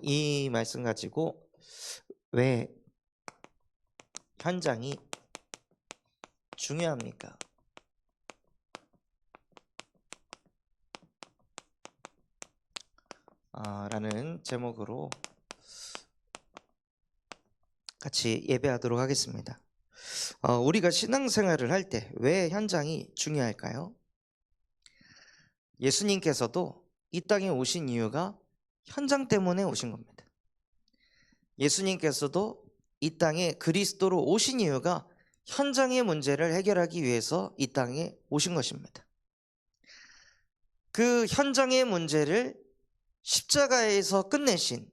이 말씀 가지고 왜 현장이 중요합니까? 라는 제목으로 같이 예배하도록 하겠습니다. 우리가 신앙생활을 할 때 왜 현장이 중요할까요? 예수님께서도 이 땅에 오신 이유가 현장 때문에 오신 겁니다. 예수님께서도 이 땅에 그리스도로 오신 이유가 현장의 문제를 해결하기 위해서 이 땅에 오신 것입니다. 그 현장의 문제를 십자가에서 끝내신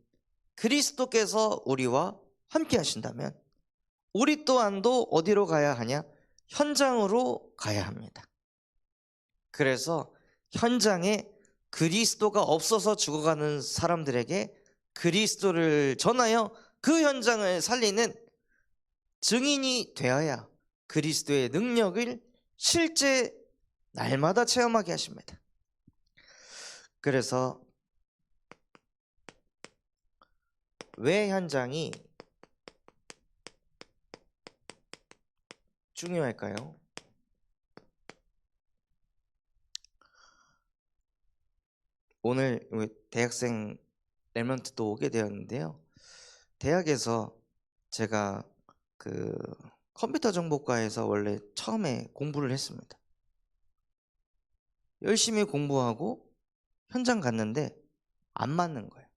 그리스도께서 우리와 함께 하신다면 우리 또한도 어디로 가야 하냐? 현장으로 가야 합니다. 그래서 현장에 그리스도가 없어서 죽어가는 사람들에게 그리스도를 전하여 그 현장을 살리는 증인이 되어야 그리스도의 능력을 실제 날마다 체험하게 하십니다. 그래서 왜 현장이 중요할까요? 오늘 대학생 랩런트도 오게 되었는데요. 대학에서 제가 그 컴퓨터 정보과에서 원래 처음에 공부를 했습니다. 열심히 공부하고 현장 갔는데 안 맞는 거예요.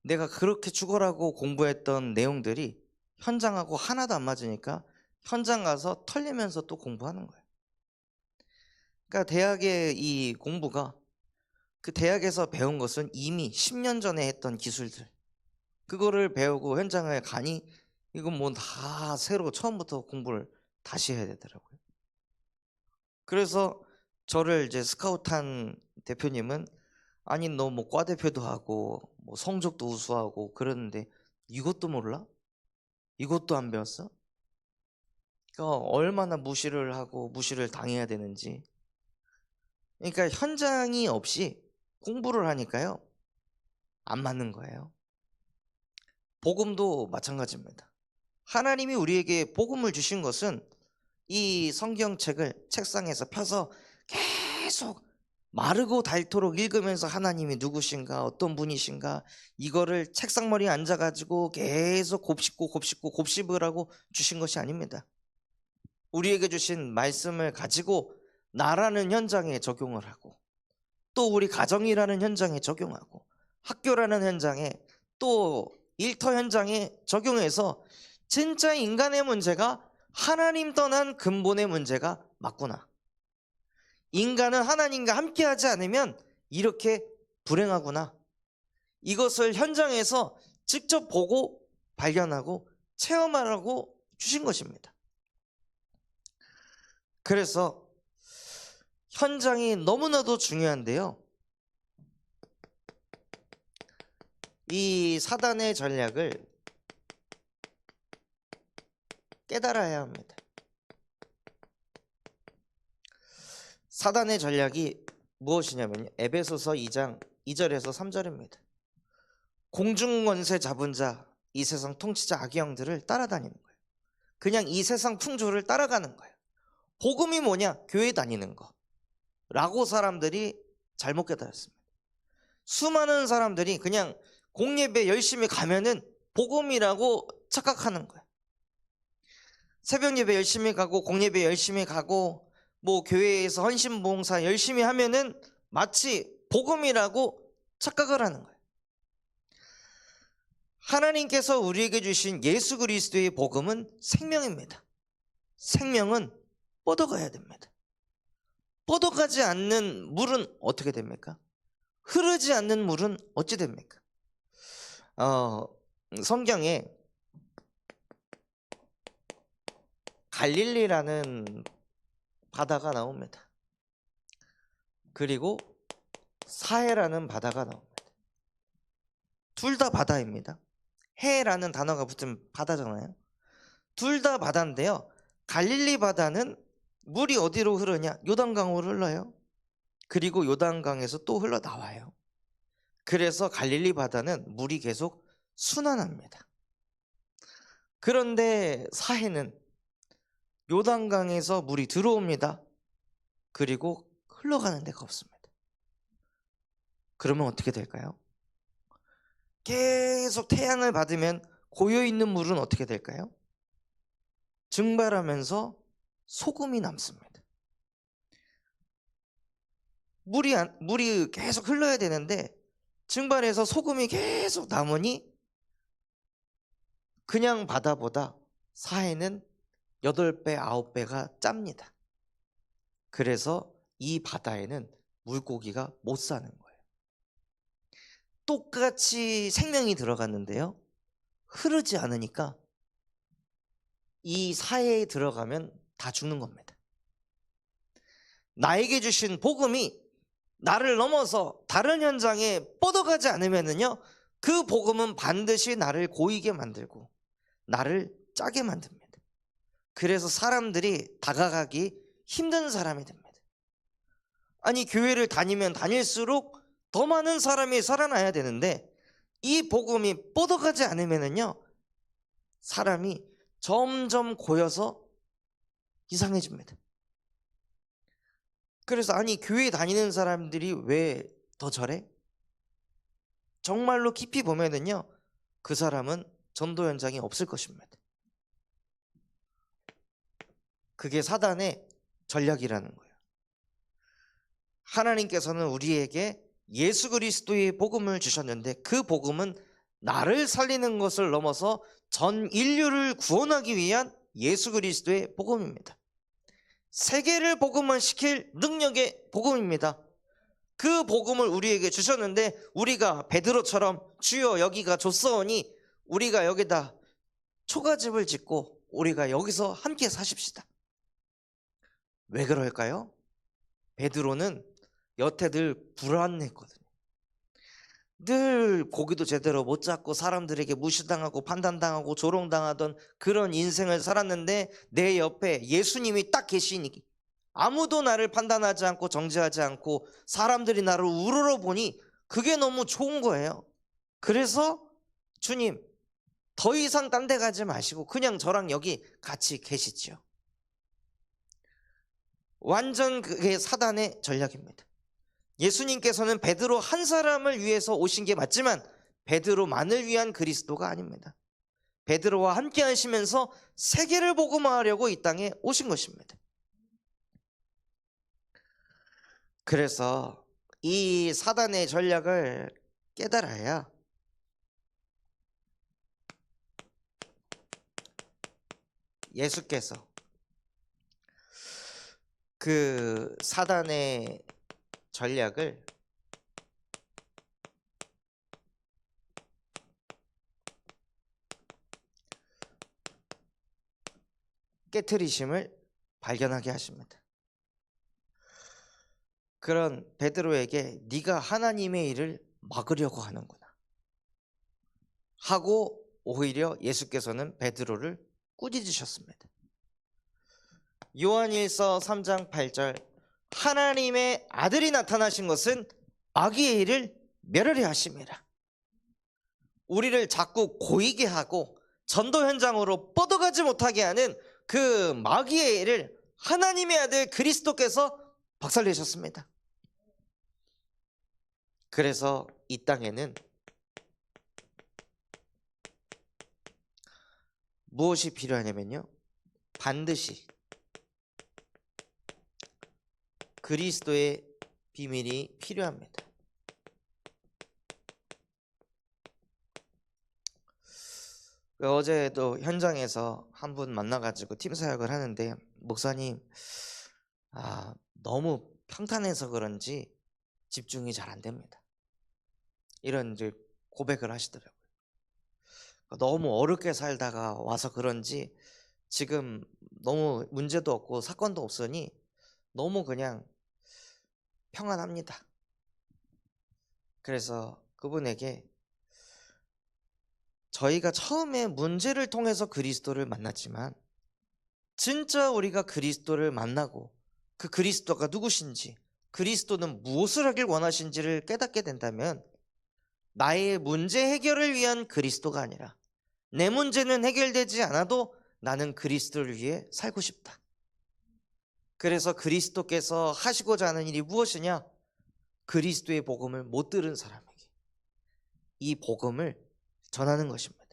내가 그렇게 죽어라고 공부했던 내용들이 현장하고 하나도 안 맞으니까 현장 가서 털리면서 또 공부하는 거예요. 그러니까 대학의 이 공부가 그 대학에서 배운 것은 이미 10년 전에 했던 기술들, 그거를 배우고 현장을 가니 이건 뭐 다 새로 처음부터 공부를 다시 해야 되더라고요. 그래서 저를 이제 스카우트한 대표님은 아니 너 뭐 과대표도 하고 뭐 성적도 우수하고 그러는데 이것도 몰라? 이것도 안 배웠어? 그러니까 얼마나 무시를 하고 무시를 당해야 되는지. 그러니까 현장이 없이 공부를 하니까요 안 맞는 거예요. 복음도 마찬가지입니다. 하나님이 우리에게 복음을 주신 것은 이 성경책을 책상에서 펴서 계속 마르고 닳도록 읽으면서 하나님이 누구신가, 어떤 분이신가, 이거를 책상머리에 앉아가지고 계속 곱씹을 하고 주신 것이 아닙니다. 우리에게 주신 말씀을 가지고 나라는 현장에 적용을 하고, 또 우리 가정이라는 현장에 적용하고, 학교라는 현장에, 또 일터 현장에 적용해서 진짜 인간의 문제가 하나님 떠난 근본의 문제가 맞구나, 인간은 하나님과 함께하지 않으면 이렇게 불행하구나, 이것을 현장에서 직접 보고 발견하고 체험하라고 주신 것입니다. 그래서 현장이 너무나도 중요한데요, 이 사단의 전략을 깨달아야 합니다. 사단의 전략이 무엇이냐면요, 에베소서 2장 2절에서 3절입니다. 공중권세 잡은 자, 이 세상 통치자 악의 영들을 따라다니는 거예요. 그냥 이 세상 풍조를 따라가는 거예요. 복음이 뭐냐? 교회 다니는 거 라고 사람들이 잘못 깨달았습니다. 수많은 사람들이 그냥 공예배 열심히 가면은 복음이라고 착각하는 거예요. 새벽 예배 열심히 가고 공예배 열심히 가고 뭐 교회에서 헌신봉사 열심히 하면은 마치 복음이라고 착각을 하는 거예요. 하나님께서 우리에게 주신 예수 그리스도의 복음은 생명입니다. 생명은 뻗어가야 됩니다. 뻗어가지 않는 물은 어떻게 됩니까? 흐르지 않는 물은 어찌 됩니까? 성경에 갈릴리라는 바다가 나옵니다. 그리고 사해라는 바다가 나옵니다. 둘 다 바다입니다. 해라는 단어가 붙은 바다잖아요. 둘 다 바다인데요, 갈릴리 바다는 물이 어디로 흐르냐? 요단강으로 흘러요. 그리고 요단강에서 또 흘러나와요. 그래서 갈릴리 바다는 물이 계속 순환합니다. 그런데 사해는 요단강에서 물이 들어옵니다. 그리고 흘러가는 데가 없습니다. 그러면 어떻게 될까요? 계속 태양을 받으면 고여있는 물은 어떻게 될까요? 증발하면서 소금이 남습니다. 물이 계속 흘러야 되는데 증발해서 소금이 계속 남으니 그냥 바다보다 사해는 8배, 9배가 짭니다. 그래서 이 바다에는 물고기가 못 사는 거예요. 똑같이 생명이 들어갔는데요, 흐르지 않으니까 이 사해에 들어가면 다 죽는 겁니다. 나에게 주신 복음이 나를 넘어서 다른 현장에 뻗어가지 않으면은요, 그 복음은 반드시 나를 고이게 만들고 나를 짜게 만듭니다. 그래서 사람들이 다가가기 힘든 사람이 됩니다. 아니, 교회를 다니면 다닐수록 더 많은 사람이 살아나야 되는데 이 복음이 뻗어가지 않으면은요, 사람이 점점 고여서 이상해집니다. 그래서 아니, 교회 다니는 사람들이 왜 더 저래? 정말로 깊이 보면은요, 그 사람은 전도 현장이 없을 것입니다. 그게 사단의 전략이라는 거예요. 하나님께서는 우리에게 예수 그리스도의 복음을 주셨는데 그 복음은 나를 살리는 것을 넘어서 전 인류를 구원하기 위한 예수 그리스도의 복음입니다. 세계를 복음화시킬 능력의 복음입니다. 그 복음을 우리에게 주셨는데 우리가 베드로처럼 주여 여기가 좋사오니 우리가 여기다 초가집을 짓고 우리가 여기서 함께 사십시다. 왜 그럴까요? 베드로는 여태 늘 불안했거든요. 늘 고기도 제대로 못 잡고 사람들에게 무시당하고 판단당하고 조롱당하던 그런 인생을 살았는데 내 옆에 예수님이 딱 계시니 아무도 나를 판단하지 않고 정죄하지 않고 사람들이 나를 우러러보니 그게 너무 좋은 거예요. 그래서 주님, 더 이상 딴 데 가지 마시고 그냥 저랑 여기 같이 계시죠. 완전 그게 사단의 전략입니다. 예수님께서는 베드로 한 사람을 위해서 오신 게 맞지만 베드로만을 위한 그리스도가 아닙니다. 베드로와 함께 하시면서 세계를 복음화하려고 이 땅에 오신 것입니다. 그래서 이 사단의 전략을 깨달아야 예수께서 그 사단의 전략을 깨트리심을 발견하게 하십니다. 그런 베드로에게 네가 하나님의 일을 막으려고 하는구나 하고 오히려 예수께서는 베드로를 꾸짖으셨습니다. 요한일서 3장 8절 하나님의 아들이 나타나신 것은 악의 일을 멸하려 하심이라. 우리를 자꾸 고이게 하고 전도 현장으로 뻗어가지 못하게 하는 그 마귀의 일을 하나님의 아들 그리스도께서 박살내셨습니다. 그래서 이 땅에는 무엇이 필요하냐면요, 반드시 그리스도의 비밀이 필요합니다. 어제도 현장에서 한 분 만나가지고 팀 사역을 하는데 목사님, 너무 평탄해서 그런지 집중이 잘 안 됩니다. 이런 이제 고백을 하시더라고요. 너무 어렵게 살다가 와서 그런지 지금 너무 문제도 없고 사건도 없으니 너무 그냥 평안합니다. 그래서 그분에게 저희가 처음에 문제를 통해서 그리스도를 만났지만 진짜 우리가 그리스도를 만나고 그 그리스도가 누구신지, 그리스도는 무엇을 하길 원하신지를 깨닫게 된다면 나의 문제 해결을 위한 그리스도가 아니라 내 문제는 해결되지 않아도 나는 그리스도를 위해 살고 싶다. 그래서 그리스도께서 하시고자 하는 일이 무엇이냐? 그리스도의 복음을 못 들은 사람에게 이 복음을 전하는 것입니다.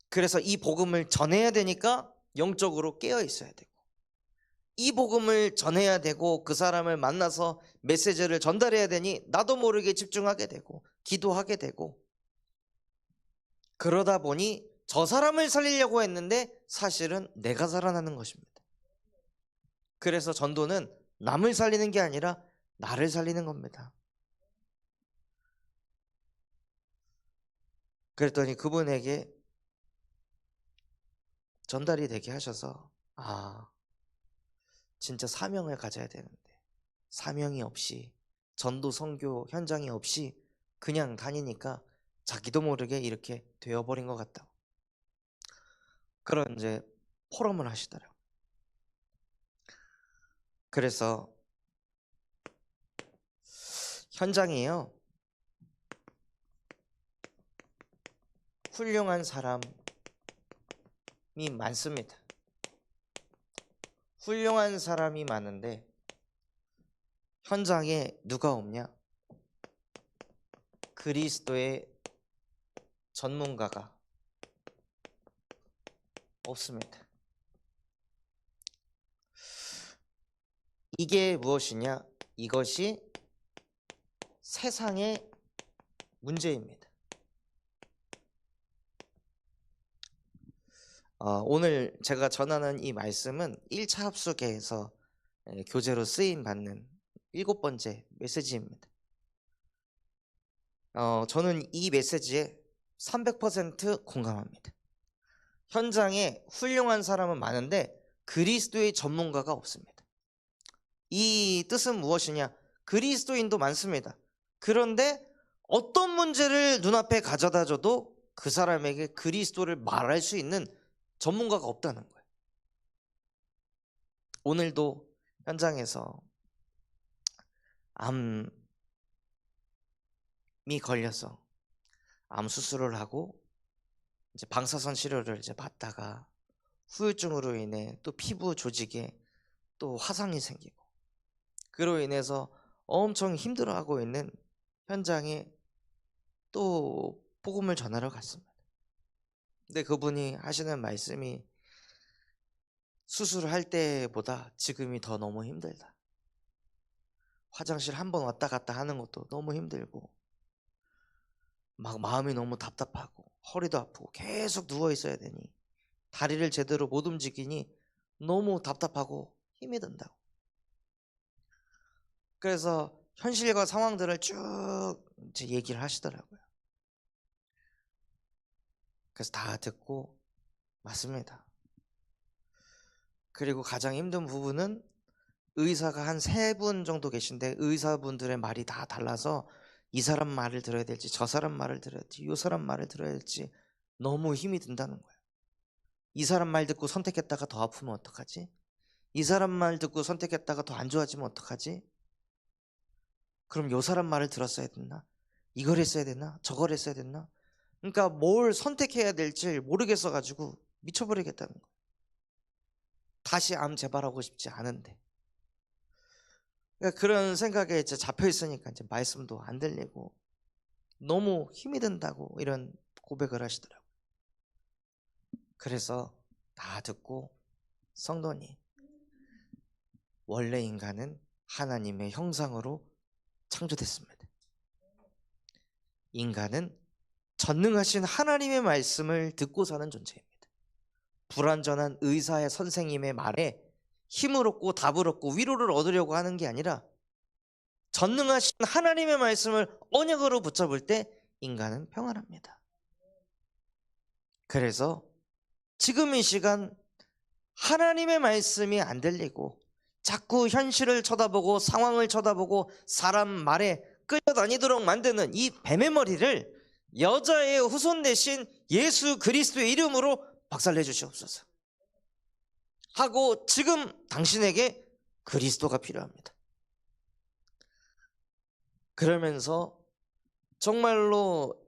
그래서 이 복음을 전해야 되니까 영적으로 깨어 있어야 되고, 이 복음을 전해야 되고, 그 사람을 만나서 메시지를 전달해야 되니 나도 모르게 집중하게 되고 기도하게 되고, 그러다 보니 저 사람을 살리려고 했는데 사실은 내가 살아나는 것입니다. 그래서 전도는 남을 살리는 게 아니라 나를 살리는 겁니다. 그랬더니 그분에게 전달이 되게 하셔서, 진짜 사명을 가져야 되는데 사명이 없이, 전도 선교 현장이 없이 그냥 다니니까 자기도 모르게 이렇게 되어버린 것 같다고. 그런 이제 포럼을 하시더라고요. 그래서 현장이에요, 훌륭한 사람이 많습니다. 훌륭한 사람이 많은데 현장에 누가 없냐? 그리스도의 전문가가 없습니다. 이게 무엇이냐? 이것이 세상의 문제입니다. 오늘 제가 전하는 이 말씀은 1차 합숙회에서 교재로 쓰임 받는 7번째 메시지입니다. 저는 이 메시지에 300% 공감합니다. 현장에 훌륭한 사람은 많은데 그리스도의 전문가가 없습니다. 이 뜻은 무엇이냐? 그리스도인도 많습니다. 그런데 어떤 문제를 눈앞에 가져다 줘도 그 사람에게 그리스도를 말할 수 있는 전문가가 없다는 거예요. 오늘도 현장에서 암이 걸려서 암 수술을 하고 이제 방사선 치료를 이제 받다가 후유증으로 인해 또 피부 조직에 또 화상이 생기고, 그로 인해서 엄청 힘들어하고 있는 현장에 또 복음을 전하러 갔습니다. 근데 그분이 하시는 말씀이 수술을 할 때보다 지금이 더 너무 힘들다. 화장실 한 번 왔다 갔다 하는 것도 너무 힘들고, 막 마음이 너무 답답하고 허리도 아프고 계속 누워 있어야 되니, 다리를 제대로 못 움직이니 너무 답답하고 힘이 든다고. 그래서 현실과 상황들을 쭉 이제 얘기를 하시더라고요. 그래서 다 듣고 맞습니다. 그리고 가장 힘든 부분은 의사가 한 3분 정도 계신데 의사분들의 말이 다 달라서 이 사람 말을 들어야 될지 저 사람 말을 들어야 될지 이 사람 말을 들어야 될지 너무 힘이 든다는 거예요. 이 사람 말 듣고 선택했다가 더 아프면 어떡하지? 이 사람 말 듣고 선택했다가 더 안 좋아지면 어떡하지? 그럼 요 사람 말을 들었어야 됐나? 이걸 했어야 됐나? 저걸 했어야 됐나? 그러니까 뭘 선택해야 될지 모르겠어 가지고 미쳐버리겠다는 거예요. 다시 암 재발하고 싶지 않은데. 그러니까 그런 생각에 이제 잡혀 있으니까 이제 말씀도 안 들리고 너무 힘이 든다고 이런 고백을 하시더라고요. 그래서 다 듣고, 성도님, 원래 인간은 하나님의 형상으로 창조됐습니다. 인간은 전능하신 하나님의 말씀을 듣고 사는 존재입니다. 불완전한 의사의 선생님의 말에 힘을 얻고 답을 얻고 위로를 얻으려고 하는 게 아니라 전능하신 하나님의 말씀을 언약으로 붙잡을 때 인간은 평안합니다. 그래서 지금 이 시간 하나님의 말씀이 안 들리고 자꾸 현실을 쳐다보고 상황을 쳐다보고 사람 말에 끌려다니도록 만드는 이 뱀의 머리를 여자의 후손 대신 예수 그리스도의 이름으로 박살내 주시옵소서 하고, 지금 당신에게 그리스도가 필요합니다. 그러면서 정말로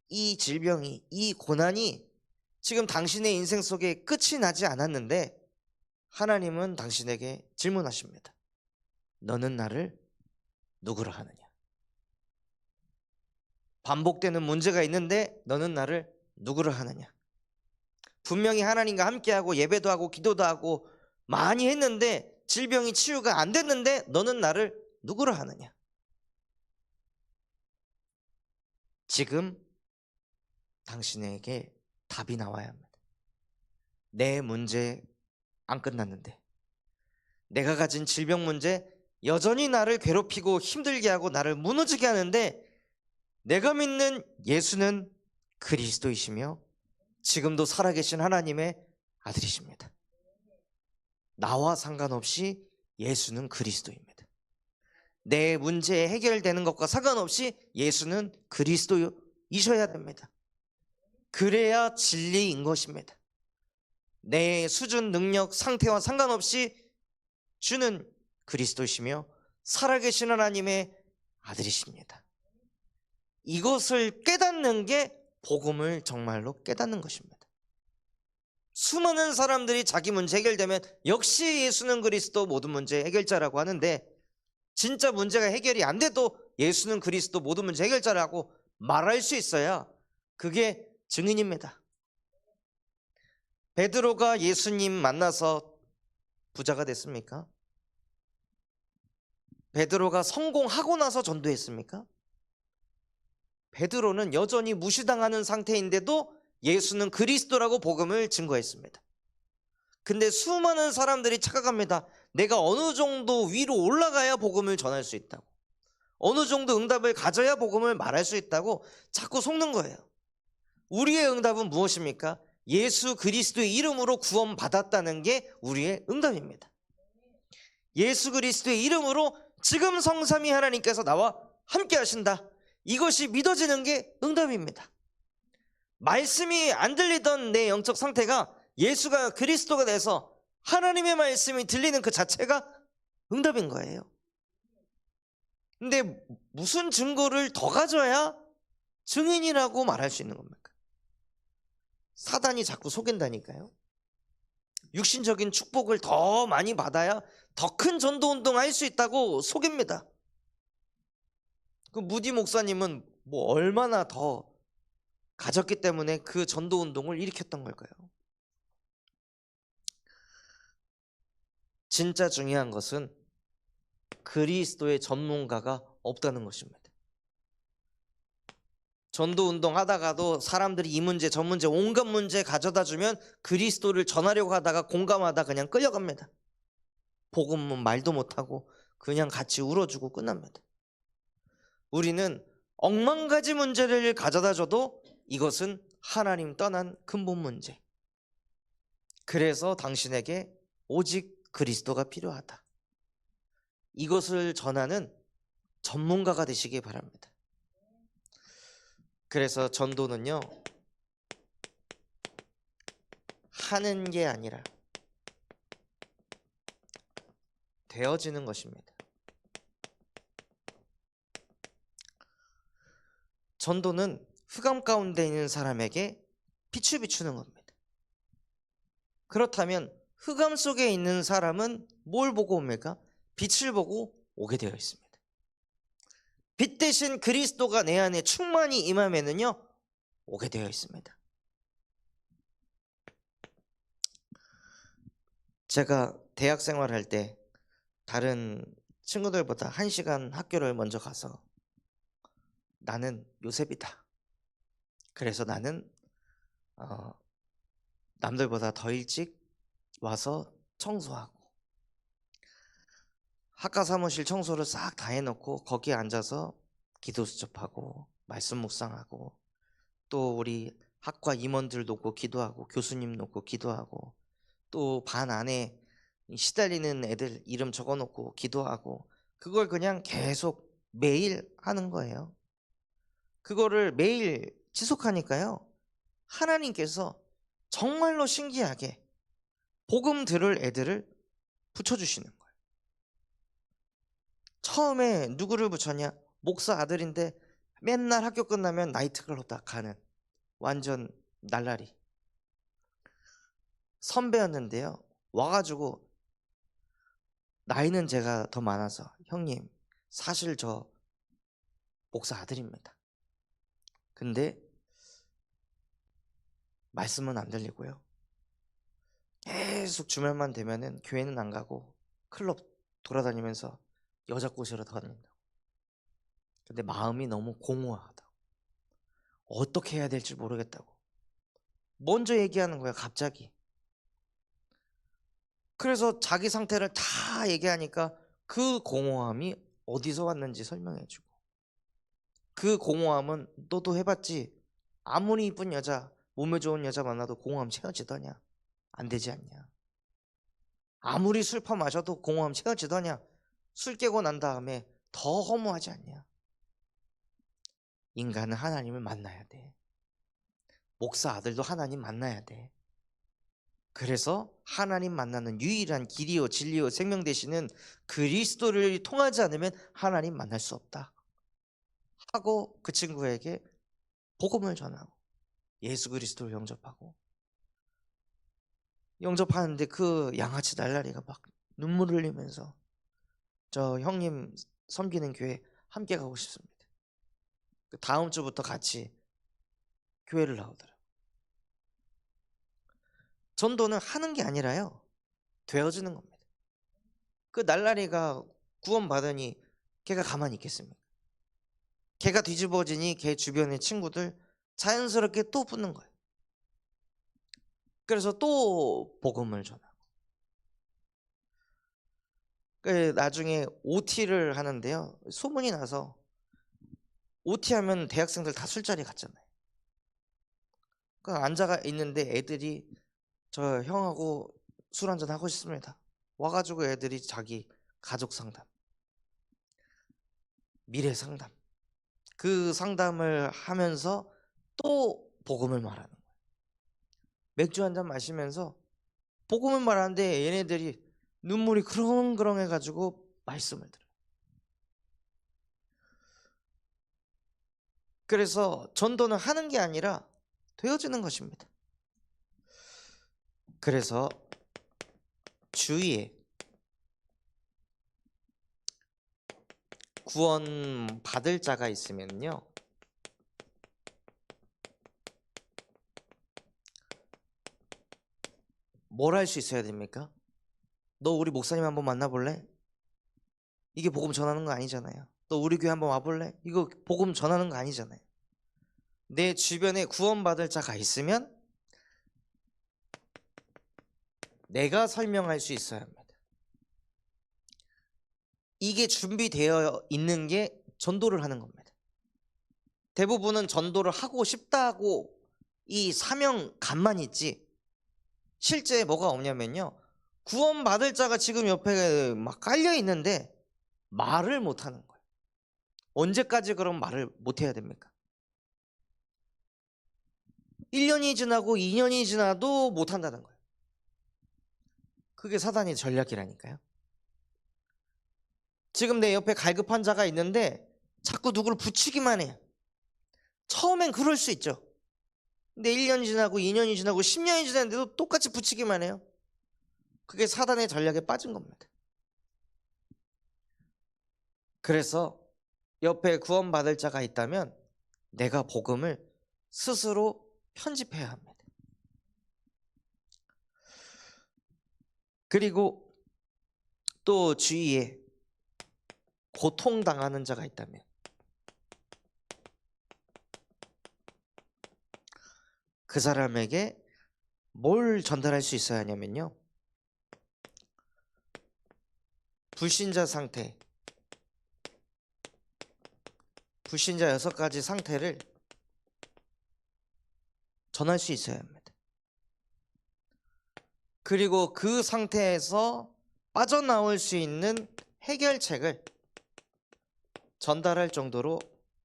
이 질병이, 이 고난이 지금 당신의 인생 속에 끝이 나지 않았는데 하나님은 당신에게 질문하십니다. 너는 나를 누구라 하느냐? 반복되는 문제가 있는데 너는 나를 누구라 하느냐? 분명히 하나님과 함께하고 예배도 하고 기도도 하고 많이 했는데 질병이 치유가 안 됐는데 너는 나를 누구라 하느냐? 지금 당신에게 답이 나와야 합니다. 내 문제 안 끝났는데, 내가 가진 질병 문제 여전히 나를 괴롭히고 힘들게 하고 나를 무너지게 하는데, 내가 믿는 예수는 그리스도이시며 지금도 살아계신 하나님의 아들이십니다. 나와 상관없이 예수는 그리스도입니다. 내 문제 해결되는 것과 상관없이 예수는 그리스도이셔야 됩니다. 그래야 진리인 것입니다. 내 수준, 능력, 상태와 상관없이 주는 그리스도이시며 살아계신 하나님의 아들이십니다. 이것을 깨닫는 게 복음을 정말로 깨닫는 것입니다. 수많은 사람들이 자기 문제 해결되면 역시 예수는 그리스도 모든 문제 해결자라고 하는데, 진짜 문제가 해결이 안 돼도 예수는 그리스도 모든 문제 해결자라고 말할 수 있어야 그게 증인입니다. 베드로가 예수님 만나서 부자가 됐습니까? 베드로가 성공하고 나서 전도했습니까? 베드로는 여전히 무시당하는 상태인데도 예수는 그리스도라고 복음을 증거했습니다. 근데 수많은 사람들이 착각합니다. 내가 어느 정도 위로 올라가야 복음을 전할 수 있다고, 어느 정도 응답을 가져야 복음을 말할 수 있다고 자꾸 속는 거예요. 우리의 응답은 무엇입니까? 예수 그리스도의 이름으로 구원받았다는 게 우리의 응답입니다. 예수 그리스도의 이름으로 지금 성삼위 하나님께서 나와 함께 하신다, 이것이 믿어지는 게 응답입니다. 말씀이 안 들리던 내 영적 상태가 예수가 그리스도가 돼서 하나님의 말씀이 들리는 그 자체가 응답인 거예요. 근데 무슨 증거를 더 가져야 증인이라고 말할 수 있는 겁니까? 사단이 자꾸 속인다니까요. 육신적인 축복을 더 많이 받아야 더 큰 전도운동 할 수 있다고 속입니다. 그 무디 목사님은 뭐 얼마나 더 가졌기 때문에 그 전도운동을 일으켰던 걸까요? 진짜 중요한 것은 그리스도의 전문가가 없다는 것입니다. 전도운동 하다가도 사람들이 이 문제 저 문제 온갖 문제 가져다 주면 그리스도를 전하려고 하다가 공감하다 그냥 끌려갑니다. 복음은 말도 못하고 그냥 같이 울어주고 끝납니다. 우리는 억만 가지 문제를 가져다 줘도 이것은 하나님 떠난 근본 문제, 그래서 당신에게 오직 그리스도가 필요하다, 이것을 전하는 전문가가 되시기 바랍니다. 그래서 전도는요, 하는 게 아니라 되어지는 것입니다. 전도는 흑암 가운데 있는 사람에게 빛을 비추는 겁니다. 그렇다면 흑암 속에 있는 사람은 뭘 보고 옵니까? 빛을 보고 오게 되어 있습니다. 빛 대신 그리스도가 내 안에 충만히 임하면은요, 오게 되어 있습니다. 제가 대학 생활할 때 다른 친구들보다 1시간 학교를 먼저 가서 나는 요셉이다, 그래서 나는 남들보다 더 일찍 와서 청소하고 학과 사무실 청소를 싹 다 해놓고 거기에 앉아서 기도 수첩하고 말씀 묵상하고, 또 우리 학과 임원들 놓고 기도하고 교수님 놓고 기도하고, 또 반 안에 시달리는 애들 이름 적어놓고 기도하고, 그걸 그냥 계속 매일 하는 거예요. 그거를 매일 지속하니까요, 하나님께서 정말로 신기하게 복음 들을 애들을 붙여주시는 거예요. 처음에 누구를 붙였냐? 목사 아들인데 맨날 학교 끝나면 나이트클럽 다 가는 완전 날라리 선배였는데요. 와가지고 나이는 제가 더 많아서 형님 사실 저 목사 아들입니다. 근데 말씀은 안 들리고요. 계속 주말만 되면은 교회는 안 가고 클럽 돌아다니면서 여자 꼬시러 다닌다고. 근데 마음이 너무 공허하다고. 어떻게 해야 될지 모르겠다고. 먼저 얘기하는 거야 갑자기. 그래서 자기 상태를 다 얘기하니까 그 공허함이 어디서 왔는지 설명해주고, 그 공허함은 너도 해봤지? 아무리 이쁜 여자, 몸에 좋은 여자 만나도 공허함 채워지더냐? 안 되지 않냐? 아무리 술 퍼마셔도 공허함 채워지더냐? 술 깨고 난 다음에 더 허무하지 않냐? 인간은 하나님을 만나야 돼. 목사 아들도 하나님 만나야 돼. 그래서 하나님 만나는 유일한 길이요 진리요 생명 되시는 그리스도를 통하지 않으면 하나님 만날 수 없다 하고 그 친구에게 복음을 전하고 예수 그리스도를 영접하는데 그 양아치 날라리가 막 눈물 흘리면서 저 형님 섬기는 교회 함께 가고 싶습니다. 그 다음 주부터 같이 교회를 나오더라고요. 전도는 하는 게 아니라요, 되어지는 겁니다. 그 날라리가 구원받으니 걔가 가만히 있겠습니까? 걔가 뒤집어지니 걔 주변의 친구들 자연스럽게 또 붙는 거예요. 그래서 또 복음을 전하고, 나중에 OT를 하는데요, 소문이 나서 OT 하면 대학생들 다 술자리 갔잖아요. 앉아 있는데 애들이 저 형하고 술 한잔 하고 싶습니다. 와가지고 애들이 자기 가족 상담, 미래 상담, 그 상담을 하면서 또 복음을 말하는 거예요. 맥주 한잔 마시면서 복음을 말하는데 얘네들이 눈물이 그렁그렁 해가지고 말씀을 들어요. 그래서 전도는 하는 게 아니라 되어지는 것입니다. 그래서 주위에 구원 받을 자가 있으면요, 뭘 할 수 있어야 됩니까? 너 우리 목사님 한번 만나볼래? 이게 복음 전하는 거 아니잖아요. 너 우리 교회 한번 와볼래? 이거 복음 전하는 거 아니잖아요. 내 주변에 구원받을 자가 있으면 내가 설명할 수 있어야 합니다. 이게 준비되어 있는 게 전도를 하는 겁니다. 대부분은 전도를 하고 싶다고 이 사명감만 있지 실제 뭐가 없냐면요, 구원받을 자가 지금 옆에 막 깔려 있는데 말을 못 하는 거예요. 언제까지 그럼 말을 못 해야 됩니까? 1년이 지나고 2년이 지나도 못 한다는 거예요. 그게 사단의 전략이라니까요. 지금 내 옆에 갈급한 자가 있는데 자꾸 누구를 붙이기만 해요. 처음엔 그럴 수 있죠. 근데 1년이 지나고 2년이 지나고 10년이 지났는데도 똑같이 붙이기만 해요. 그게 사단의 전략에 빠진 겁니다. 그래서 옆에 구원받을 자가 있다면 내가 복음을 스스로 편집해야 합니다. 그리고 또 주위에 고통당하는 자가 있다면 그 사람에게 뭘 전달할 수 있어야 하냐면요, 불신자 상태, 불신자 6가지 상태를 전할 수 있어야 합니다. 그리고 그 상태에서 빠져나올 수 있는 해결책을 전달할 정도로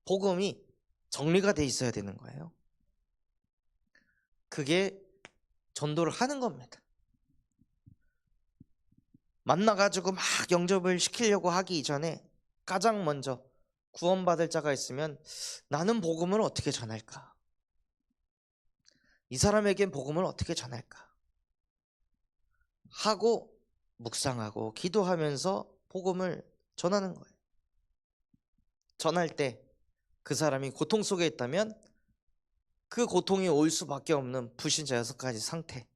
복음이 정리가 돼 있어야 되는 거예요. 그게 전도를 하는 겁니다. 만나가지고 막 영접을 시키려고 하기 이전에 가장 먼저 구원받을 자가 있으면 나는 복음을 어떻게 전할까? 이 사람에겐 복음을 어떻게 전할까? 하고 묵상하고 기도하면서 복음을 전하는 거예요. 전할 때 그 사람이 고통 속에 있다면 그 고통이 올 수밖에 없는 불신자 6가지 상태,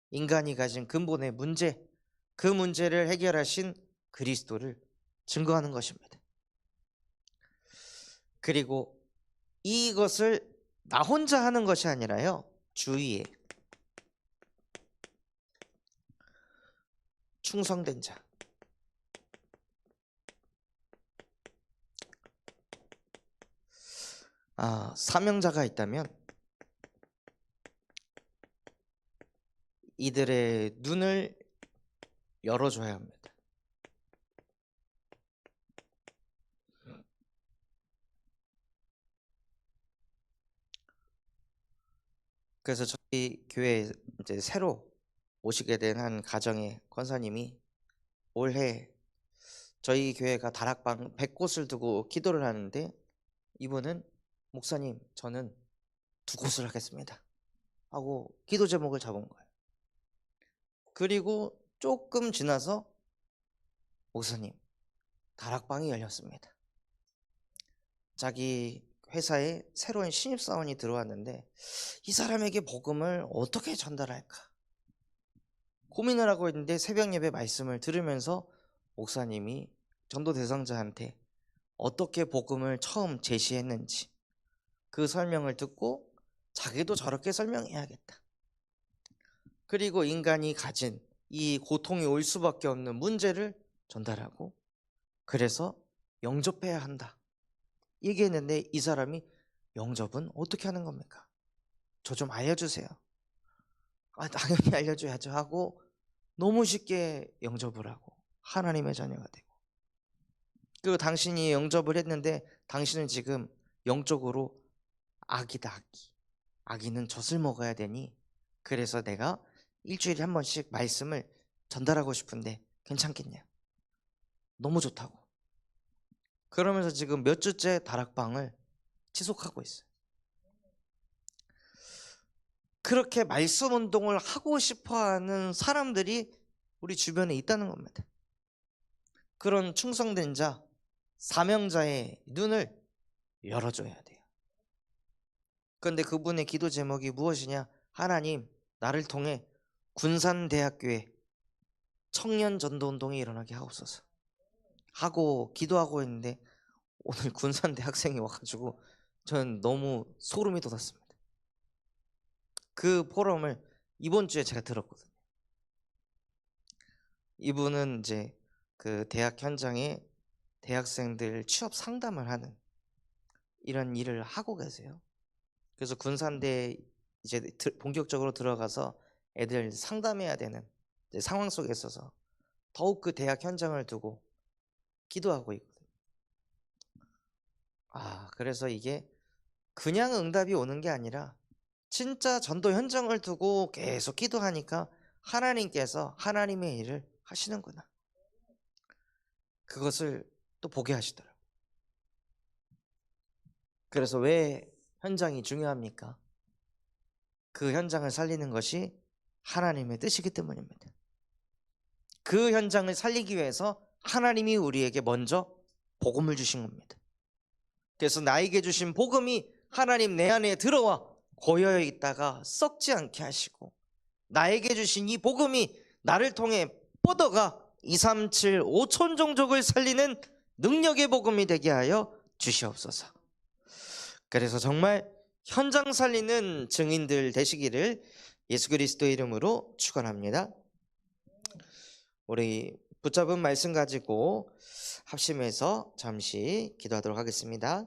인간이 가진 근본의 문제, 그 문제를 해결하신 그리스도를 증거하는 것입니다. 그리고 이것을 나 혼자 하는 것이 아니라요, 주위에 충성된 자, 사명자가 있다면 이들의 눈을 열어줘야 합니다. 그래서 저희 교회에 이제 새로 오시게 된 한 가정의 권사님이 올해 저희 교회가 다락방 100곳을 두고 기도를 하는데, 이분은 목사님, 저는 2곳을 하겠습니다 하고 기도 제목을 잡은 거예요. 그리고 조금 지나서 목사님, 다락방이 열렸습니다. 자기 회사에 새로운 신입사원이 들어왔는데 이 사람에게 복음을 어떻게 전달할까 고민을 하고 있는데, 새벽 예배 말씀을 들으면서 목사님이 전도 대상자한테 어떻게 복음을 처음 제시했는지 그 설명을 듣고 자기도 저렇게 설명해야겠다. 그리고 인간이 가진 이 고통이 올 수밖에 없는 문제를 전달하고, 그래서 영접해야 한다 얘기했는데, 이 사람이 영접은 어떻게 하는 겁니까? 저 좀 알려주세요. 당연히 알려줘야죠 하고 너무 쉽게 영접을 하고 하나님의 자녀가 되고, 그리고 당신이 영접을 했는데 당신은 지금 영적으로 아기다. 아기는 젖을 먹어야 되니 그래서 내가 일주일에 한 번씩 말씀을 전달하고 싶은데 괜찮겠냐? 너무 좋다고. 그러면서 지금 몇 주째 다락방을 지속하고 있어요. 그렇게 말씀 운동을 하고 싶어하는 사람들이 우리 주변에 있다는 겁니다. 그런 충성된 자, 사명자의 눈을 열어줘야 돼요. 그런데 그분의 기도 제목이 무엇이냐? 하나님, 나를 통해 군산대학교에 청년 전도운동이 일어나게 하옵소서 하고 기도하고 있는데, 오늘 군산대 학생이 와가지고 저는 너무 소름이 돋았습니다. 그 포럼을 이번 주에 제가 들었거든요. 이분은 이제 그 대학 현장에 대학생들 취업 상담을 하는 이런 일을 하고 계세요. 그래서 군산대 이제 본격적으로 들어가서 애들 상담해야 되는 상황 속에 있어서 더욱 그 대학 현장을 두고 기도하고 있거든요. 그래서 이게 그냥 응답이 오는 게 아니라 진짜 전도 현장을 두고 계속 기도하니까 하나님께서 하나님의 일을 하시는구나, 그것을 또 보게 하시더라고요. 그래서 왜 현장이 중요합니까? 그 현장을 살리는 것이 하나님의 뜻이기 때문입니다. 그 현장을 살리기 위해서 하나님이 우리에게 먼저 복음을 주신 겁니다. 그래서 나에게 주신 복음이 하나님 내 안에 들어와 고여 있다가 썩지 않게 하시고, 나에게 주신 이 복음이 나를 통해 뻗어가 237 5천 종족을 살리는 능력의 복음이 되게 하여 주시옵소서. 그래서 정말 현장 살리는 증인들 되시기를 예수 그리스도의 이름으로 축원합니다. 우리 붙잡은 말씀 가지고 합심해서 잠시 기도하도록 하겠습니다.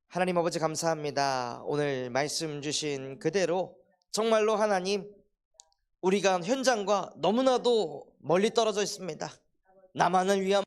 하나님 아버지, 감사합니다. 오늘 말씀 주신 그대로 정말로 하나님, 우리가 현장과 너무나도 멀리 떨어져 있습니다. 나만을 위한